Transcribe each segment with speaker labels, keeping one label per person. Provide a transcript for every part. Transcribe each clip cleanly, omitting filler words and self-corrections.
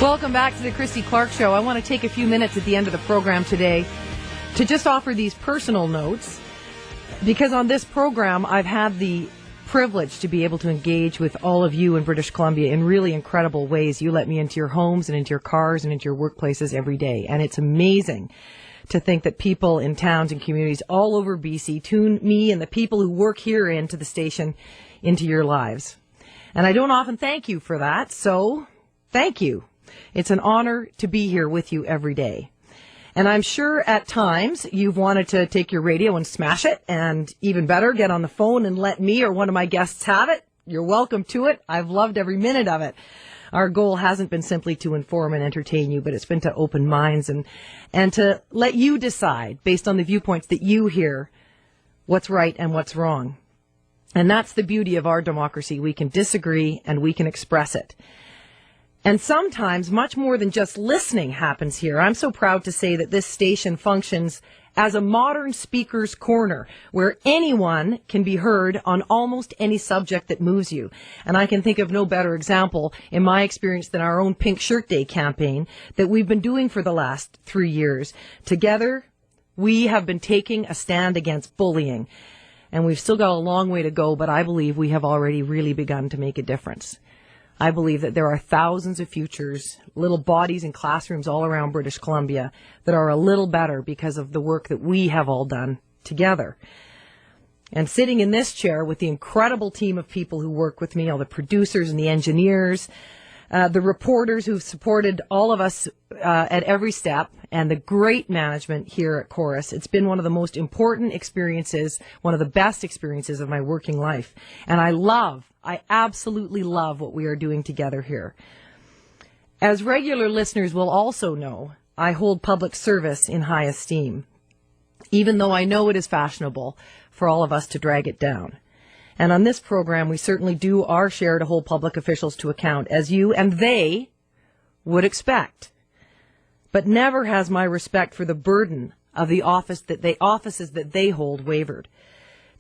Speaker 1: Welcome back to the Christy Clark Show. I want to take a few minutes at the end of the program today to just offer these personal notes, because on this program I've had the privilege to be able to engage with all of you in British Columbia in really incredible ways. You let me into your homes and into your cars and into your workplaces every day, and it's amazing to think that people in towns and communities all over BC tune me and the people who work here into the station into your lives. And I don't often thank you for that, so thank you. It's an honor to be here with you every day. And I'm sure at times you've wanted to take your radio and smash it, and even better, get on the phone and let me or one of my guests have it. You're welcome to it. I've loved every minute of it. Our goal hasn't been simply to inform and entertain you, but it's been to open minds and to let you decide, based on the viewpoints that you hear, what's right and what's wrong. And that's the beauty of our democracy. We can disagree and we can express it. And sometimes much more than just listening happens here. I'm so proud to say that this station functions as a modern speaker's corner where anyone can be heard on almost any subject that moves you. And I can think of no better example in my experience than our own Pink Shirt Day campaign that we've been doing for the last 3 years. Together, we have been taking a stand against bullying. And we've still got a long way to go, but I believe we have already really begun to make a difference. I believe that there are thousands of futures, little bodies in classrooms all around British Columbia that are a little better because of the work that we have all done together. And sitting in this chair with the incredible team of people who work with me, all the producers and the engineers, the reporters who've supported all of us at every step, and the great management here at Chorus. It's been one of the most important experiences, one of the best experiences of my working life. And I absolutely love what we are doing together here. As regular listeners will also know, I hold public service in high esteem, even though I know it is fashionable for all of us to drag it down. And on this program, we certainly do our share to hold public officials to account, as you and they would expect. But never has my respect for the burden of the offices that they hold wavered.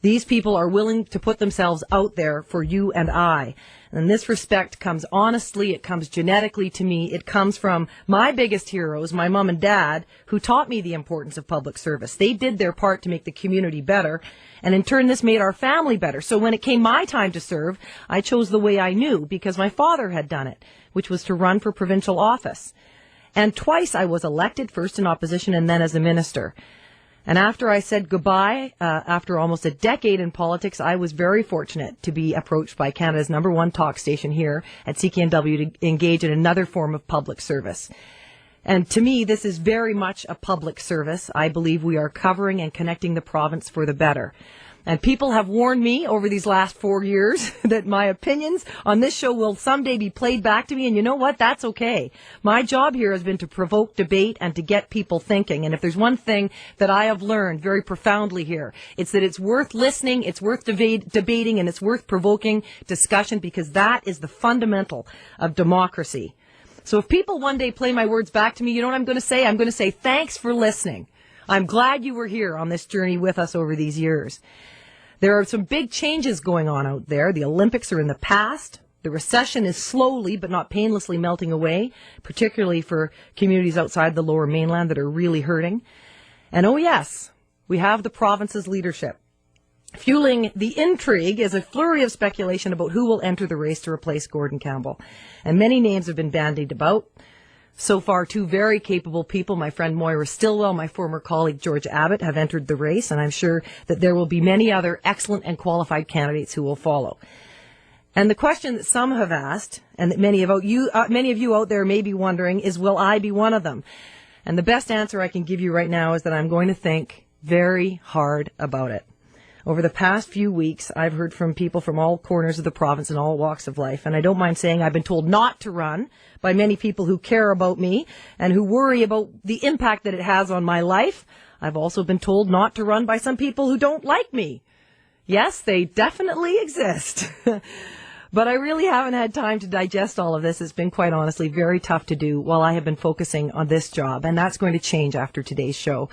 Speaker 1: These people are willing to put themselves out there for you and I. And this respect comes honestly, it comes genetically to me, it comes from my biggest heroes, my mom and dad, who taught me the importance of public service. They did their part to make the community better, and in turn this made our family better. So when it came my time to serve, I chose the way I knew, because my father had done it, which was to run for provincial office. And twice I was elected, first in opposition and then as a minister. And after I said goodbye, after almost a decade in politics, I was very fortunate to be approached by Canada's #1 talk station here at CKNW to engage in another form of public service. And to me, this is very much a public service. I believe we are covering and connecting the province for the better. And people have warned me over these last 4 years that my opinions on this show will someday be played back to me. And you know what? That's okay. My job here has been to provoke debate and to get people thinking. And if there's one thing that I have learned very profoundly here, it's that it's worth listening, it's worth debating, and it's worth provoking discussion, because that is the fundamental of democracy. So if people one day play my words back to me, you know what I'm going to say? I'm going to say, thanks for listening. I'm glad you were here on this journey with us over these years. There are some big changes going on out there. The Olympics are in the past. The recession is slowly but not painlessly melting away, particularly for communities outside the Lower Mainland that are really hurting. And oh yes, we have the province's leadership. Fueling the intrigue is a flurry of speculation about who will enter the race to replace Gordon Campbell. And many names have been bandied about. So far, two very capable people, my friend Moira Stillwell, my former colleague George Abbott, have entered the race, and I'm sure that there will be many other excellent and qualified candidates who will follow. And the question that some have asked, and that many of you out there may be wondering, is will I be one of them? And the best answer I can give you right now is that I'm going to think very hard about it. Over the past few weeks, I've heard from people from all corners of the province and all walks of life, and I don't mind saying I've been told not to run by many people who care about me and who worry about the impact that it has on my life. I've also been told not to run by some people who don't like me. Yes, they definitely exist. But I really haven't had time to digest all of this. It's been, quite honestly, very tough to do while I have been focusing on this job, and that's going to change after today's show.